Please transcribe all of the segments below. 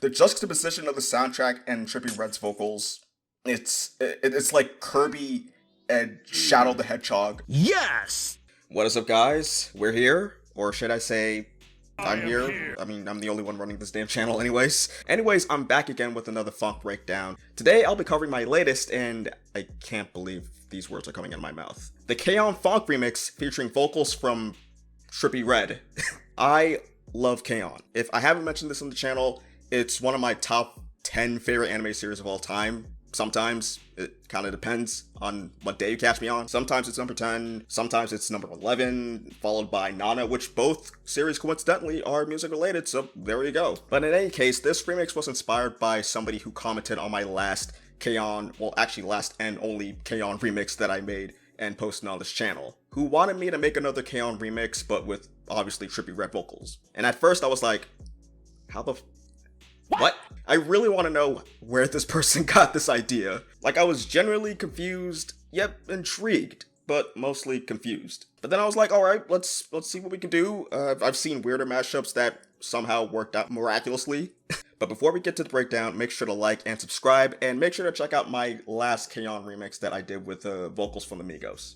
The juxtaposition of the soundtrack and Trippie Redd's vocals, it's like Kirby and Shadow the Hedgehog. Yes! What is up, guys? We're here, or should I say, I'm here. I mean, I'm the only one running this damn channel anyways. I'm back again with another funk breakdown. Today, I'll be covering my latest, and I can't believe these words are coming out of my mouth. The PHONK remix featuring vocals from Trippie Redd. I love PHONK. If I haven't mentioned this on the channel, it's one of my top 10 favorite anime series of all time. Sometimes it kind of depends on what day you catch me on. Sometimes it's number 10, sometimes it's number 11, followed by Nana, which both series coincidentally are music related, so there you go. But in any case, this remix was inspired by somebody who commented on my last PHONK, well actually last and only PHONK remix that I made and posted on this channel, who wanted me to make another PHONK remix, but with obviously Trippie Redd vocals. And at first I was like, how the what? I really want to know where this person got this idea. Like, I was genuinely confused, yet intrigued, but mostly confused. But then I was like, alright, let's see what we can do. I've seen weirder mashups that somehow worked out miraculously. But before we get to the breakdown, make sure to like and subscribe, and make sure to check out my last PHONK remix that I did with vocals from the Migos.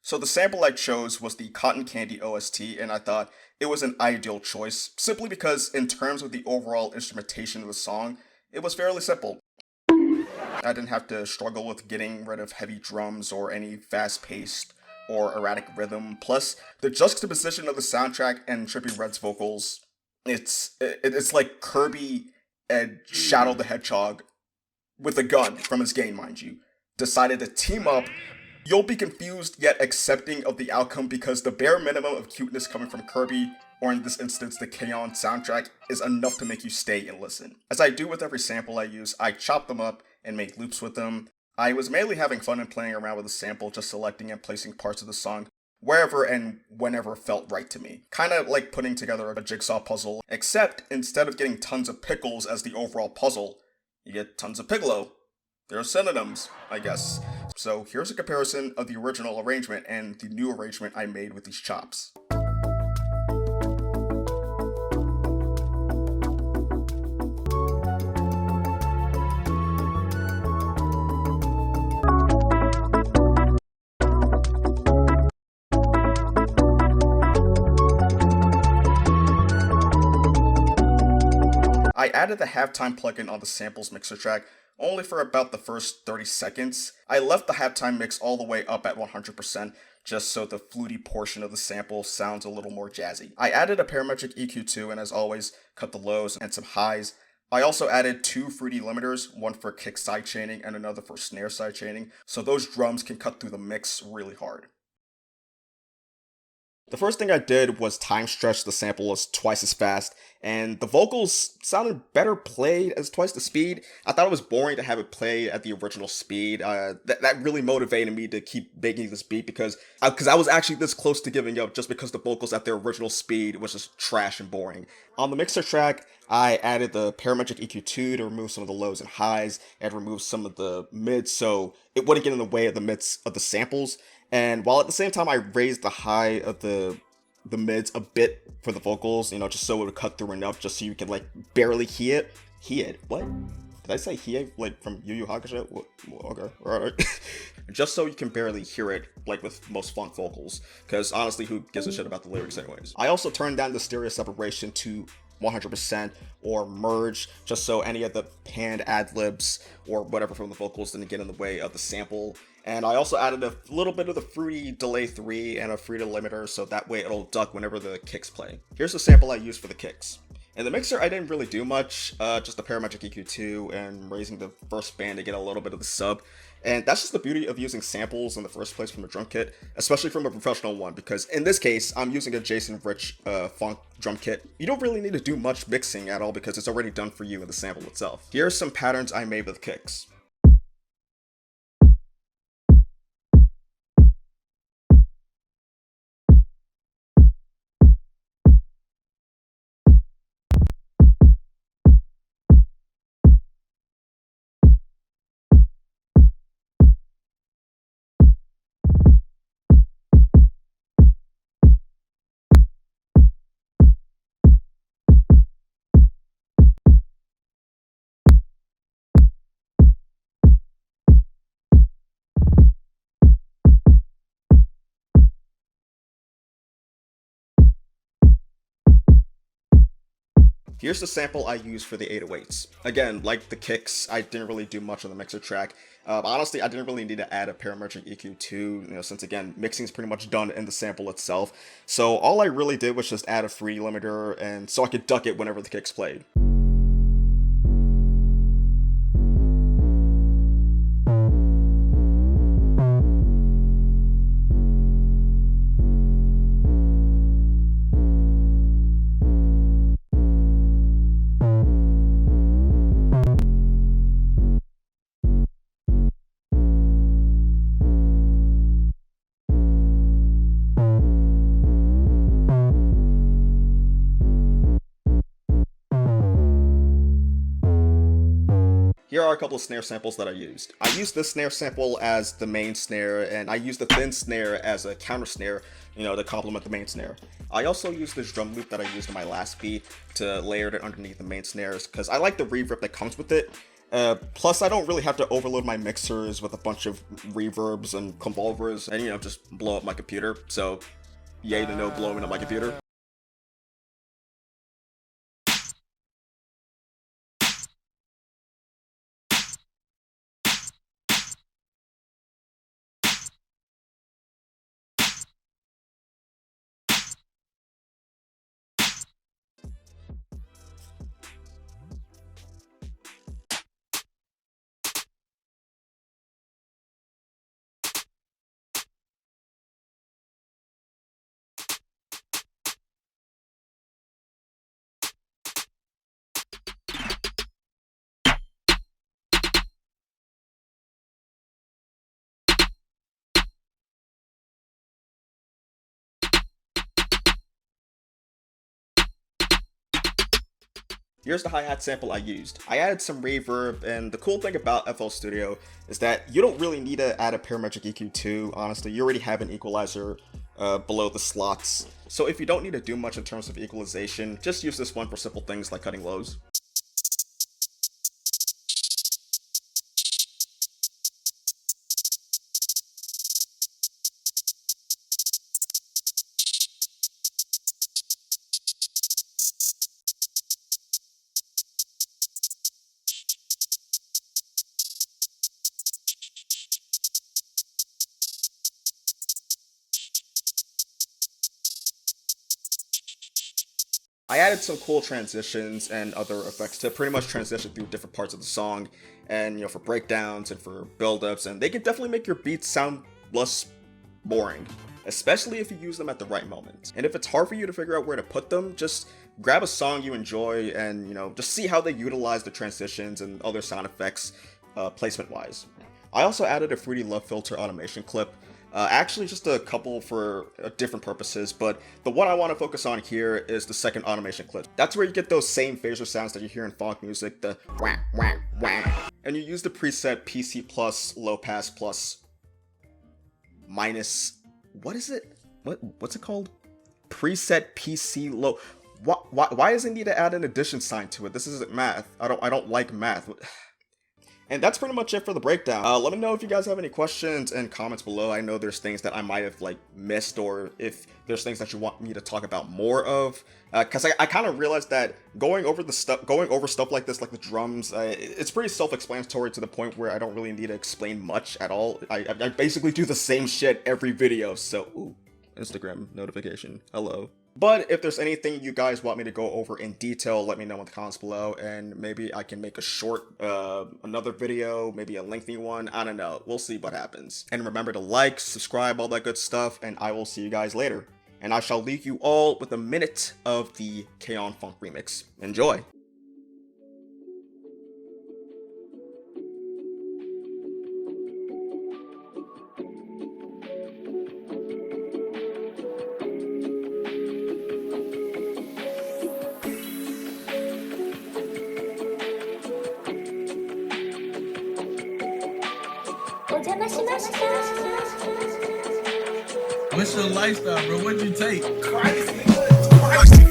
So the sample I chose was the Cotton Candy OST, and I thought it was an ideal choice, simply because in terms of the overall instrumentation of the song, it was fairly simple. I didn't have to struggle with getting rid of heavy drums or any fast-paced or erratic rhythm, plus the juxtaposition of the soundtrack and Trippie Redd's vocals, it's like Kirby and Shadow the Hedgehog, with a gun from his game mind you, decided to team up. You'll be confused yet accepting of the outcome because the bare minimum of cuteness coming from Kirby, or in this instance the PHONK soundtrack, is enough to make you stay and listen. As I do with every sample I use, I chop them up and make loops with them. I was mainly having fun and playing around with the sample, just selecting and placing parts of the song wherever and whenever felt right to me. Kinda like putting together a jigsaw puzzle, except instead of getting tons of pickles as the overall puzzle, you get tons of Piccolo. They're synonyms, I guess. So here's a comparison of the original arrangement and the new arrangement I made with these chops. I added the halftime plugin on the samples mixer track only for about the first 30 seconds. I left the halftime mix all the way up at 100% just so the fluty portion of the sample sounds a little more jazzy. I added a parametric EQ2 and as always cut the lows and some highs. I also added 2 fruity limiters, one for kick sidechaining and another for snare sidechaining, so those drums can cut through the mix really hard. The first thing I did was time stretch the sample as twice as fast, and the vocals sounded better played as twice the speed. I thought it was boring to have it played at the original speed. That really motivated me to keep making this beat because I was actually this close to giving up just because the vocals at their original speed was just trash and boring. On the mixer track, I added the parametric EQ2 to remove some of the lows and highs and remove some of the mids so it wouldn't get in the way of the mids of the samples. And while at the same time I raised the high of the mids a bit for the vocals, you know, just so it would cut through enough just so you can like barely hear it. Hear it? What? Did I say hear like from Yu Yu Hakusho? Okay, alright. Just so you can barely hear it like with most funk vocals, because honestly who gives a shit about the lyrics anyways. I also turned down the stereo separation to 100% or merge just so any of the panned ad-libs or whatever from the vocals didn't get in the way of the sample. And I also added a little bit of the fruity delay 3 and a fruity limiter so that way it'll duck whenever the kicks play. Here's the sample I used for the kicks. In the mixer I didn't really do much, just the parametric EQ2 and raising the first band to get a little bit of the sub. And that's just the beauty of using samples in the first place from a drum kit, especially from a professional one, because in this case, I'm using a Jason Rich funk drum kit. You don't really need to do much mixing at all because it's already done for you in the sample itself. Here are some patterns I made with kicks. Here's the sample I used for the 808s. Again, like the kicks, I didn't really do much on the mixer track. Honestly, I didn't really need to add a parametric EQ too, since again, mixing is pretty much done in the sample itself. So all I really did was just add a free limiter, and so I could duck it whenever the kicks played. Here are a couple of snare samples that I used. I used this snare sample as the main snare, and I used the thin snare as a counter snare, to complement the main snare. I also used this drum loop that I used in my last beat to layer it underneath the main snares, because I like the reverb that comes with it. Plus, I don't really have to overload my mixers with a bunch of reverbs and convolvers and, just blow up my computer. So, yay to no blowing up my computer. Here's the hi-hat sample I used. I added some reverb, and the cool thing about FL Studio is that you don't really need to add a parametric EQ too, honestly. You already have an equalizer below the slots. So if you don't need to do much in terms of equalization, just use this one for simple things like cutting lows. I added some cool transitions and other effects to pretty much transition through different parts of the song, and for breakdowns and for build-ups, and they can definitely make your beats sound less boring, especially if you use them at the right moment. And if it's hard for you to figure out where to put them, just grab a song you enjoy and just see how they utilize the transitions and other sound effects placement-wise. I also added a Fruity Love Filter automation clip. Actually, just a couple for different purposes, but the one I want to focus on here is the second automation clip. That's where you get those same phaser sounds that you hear in phonk music, the wah, wah, wah. And you use the preset PC plus low pass plus minus, what is it? What's it called? Preset PC low. Why does it need to add an addition sign to it? This isn't math. I don't like math. And that's pretty much it for the breakdown. Let me know if you guys have any questions and comments below. I know there's things that I might have missed, or if there's things that you want me to talk about more of. Because I kind of realized that going over stuff like this, like the drums, it's pretty self-explanatory to the point where I don't really need to explain much at all. I basically do the same shit every video. So, ooh, Instagram notification. Hello. But if there's anything you guys want me to go over in detail, let me know in the comments below, and maybe I can make a short, another video, maybe a lengthy one, I don't know, we'll see what happens. And remember to like, subscribe, all that good stuff, and I will see you guys later. And I shall leave you all with a minute of the PHONK remix. Enjoy! What's your lifestyle, bro? What'd you take? Christ, nigga. Christ.